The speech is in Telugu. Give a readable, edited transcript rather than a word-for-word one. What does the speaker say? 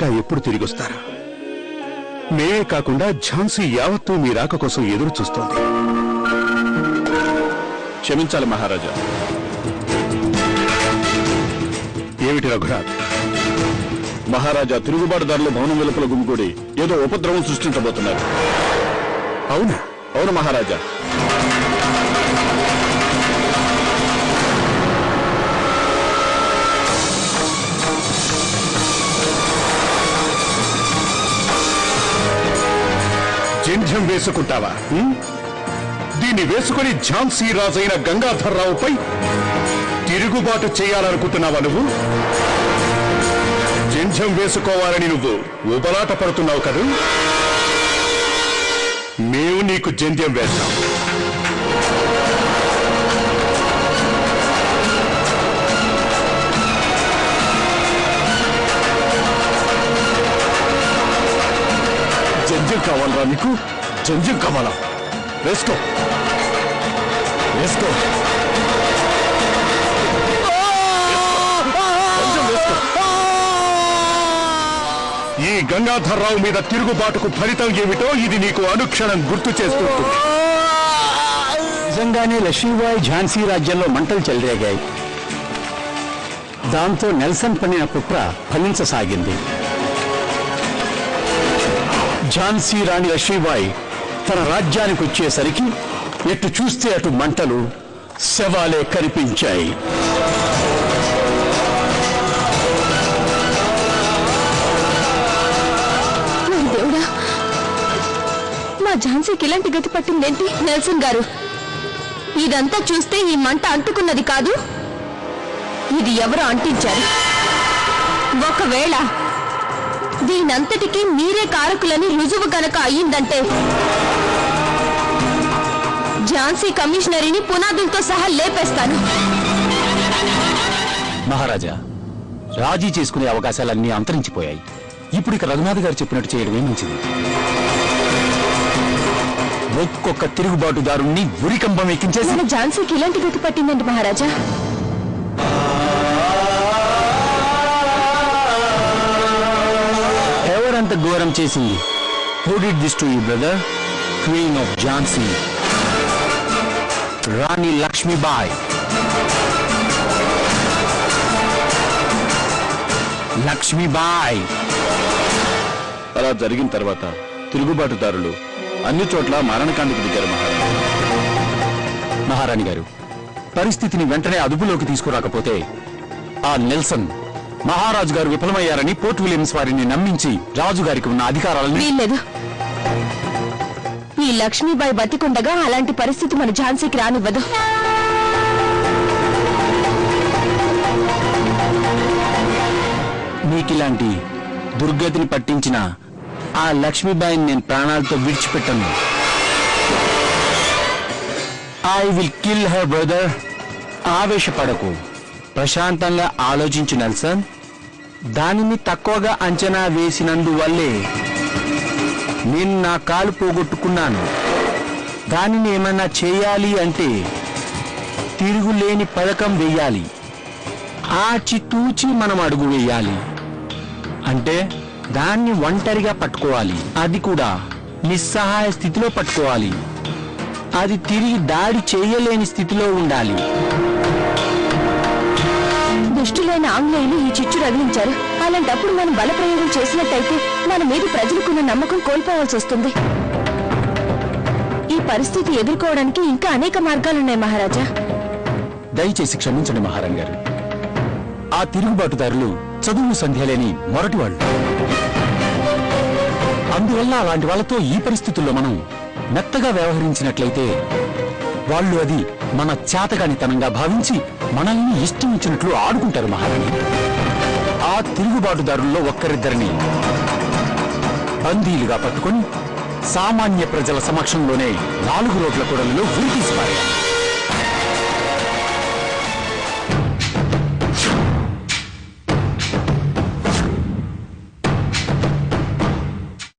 ఇంకా ఎప్పుడు తిరిగొస్తారా? మేమే కాకుండా ఝాన్సీ యావత్తూ మీ రాక కోసం ఎదురు చూస్తోంది. క్షమించాలి మహారాజా. ఏమిటి రఘునాథ్? మహారాజా, తిరుగుబాటుదారులు భవనం వెలుపల గుమికూడి ఏదో ఉపద్రవం సృష్టించబోతున్నారు. అవునా? అవును మహారాజా. జంధ్యం వేసుకుంటావా? దీన్ని వేసుకుని ఝాన్సీ రాజైన గంగాధర్రావుపై తిరుగుబాటు చేయాలనుకుంటున్నావా నువ్వు? జంధ్యం వేసుకోవాలని నువ్వు ఉబలాట పడుతున్నావు కదూ? మేము నీకు జంధ్యం వేస్తాం. జంధ్యం కావాలరా నీకు? జంధ్యం కావాలా? వేసుకో వేసుకో. ఈ గంగాధర్రావు మీద తిరుగుబాటుకు ఫలితం ఏమిటో ఇది నీకు అనుక్షణం గుర్తు చేస్తుంటుంది. నిజంగానే లక్ష్మీబాయి ఝాన్సీ రాజ్యంలో మంటలు చెలరేగాయి. దాంతో నెల్సన్ పన్నిన కుట్ర ఫలించసాగింది. ఝాన్సీ రాణి లక్ష్మీబాయి తన రాజ్యానికి వచ్చేసరికి ఎటు చూస్తే అటు మంటలు, శవాలే కనిపించాయి. మా ఝాన్సీకి ఇలాంటి గతి పట్టిందేంటి? నెల్సన్ గారు, ఇదంతా చూస్తే ఈ మంట అంటుకున్నది కాదు, ఇది ఎవరు అంటించారు. ఒకవేళ దీనంతటికీ మీరే కారకులని రుజువు కనుక అయ్యిందంటే ఝాన్సీ కమిషనరీని పునాదులతో సహా లేపేస్తాను. మహారాజా, రాజీ చేసుకునే అవకాశాలన్నీ అంతరించిపోయాయి. ఇప్పుడు ఇక రఘునాథ్ గారు చెప్పినట్టు చేయడమే మంచిది. ఒక్కొక్క తిరుగుబాటుదారుణ్ణి ఉరికంబం ఎక్కించేసి. మన ఝాన్సీకి ఇలాంటి గతి పట్టిందండి మహారాజా. ఎవరంత ఘోరం చేసింది? Who did this to you, brother? Queen of Jhansi, రాణి లక్ష్మీబాయి. లక్ష్మీబాయి. అలా జరిగిన తర్వాత తిరుగుబాటుదారులు అన్ని చోట్ల మారణకాండకు దిగారు మహారాణి. మహారాణి గారు, పరిస్థితిని వెంటనే అదుపులోకి తీసుకురాకపోతే ఆ నెల్సన్ మహారాజు గారు విఫలమయ్యారని పోర్ట్ విలియమ్స్ వారిని నమ్మించి రాజుగారికి ఉన్న అధికారాలను. వీల్లేదు. ఈ లక్ష్మీబాయి బతికుండగా అలాంటి పరిస్థితి మన ఝాన్సీకి రానివ్వదు. మీకిలాంటి దుర్గతిని పట్టించిన ఆ లక్ష్మీబాయిని నేను ప్రాణాలతో విడిచిపెట్టను. I will kill her brother. ఆవేశపడకు, ప్రశాంతంగా ఆలోచించు నెల్సన్. దానిని తక్కువగా అంచనా వేసినందువల్లే నేను నా కాలు పోగొట్టుకున్నాను. దానిని ఏమైనా చేయాలి అంటే తిరుగులేని పథకం వెయ్యాలి. ఆచితూచి మనం అడుగు వేయాలి. అంటే దాన్ని ఒంటరిగా పట్టుకోవాలి. అది కూడా నిస్సహాయ స్థితిలో పట్టుకోవాలి. అది తిరిగి దాడి చేయలేని స్థితిలో ఉండాలి. దుష్టులైన ఆంగ్లేయులు ఈ చిచ్చు రగిలించారు. అలాంటప్పుడు మనం బలప్రయోగం చేసినట్టయితే మన మీద ప్రజలకున్న నమ్మకం కోల్పోవాల్సి వస్తుంది. ఈ పరిస్థితి ఎదుర్కోవడానికి ఇంకా అనేక మార్గాలున్నాయి మహారాజా. దయచేసి క్షమించండి మహారాణి గారు. ఆ తిరుగుబాటుదారులు చదువు సంధ్య లేని మొరటివాళ్లు. అందువల్ల అలాంటి వాళ్లతో ఈ పరిస్థితుల్లో మనం మెత్తగా వ్యవహరించినట్లయితే వాళ్ళు అది మన చేతగానితనంగా భావించి మనల్ని ఇష్టం ఇచ్చినట్లు ఆడుకుంటారు మహారాణి. ఆ తిరుగుబాటుదారుల్లో ఒక్కరిద్దరిని బందీలుగా పట్టుకొని సామాన్య ప్రజల సమక్షంలోనే 4 రోడ్ల కూడలిలో ఉరి తీసిపారారు.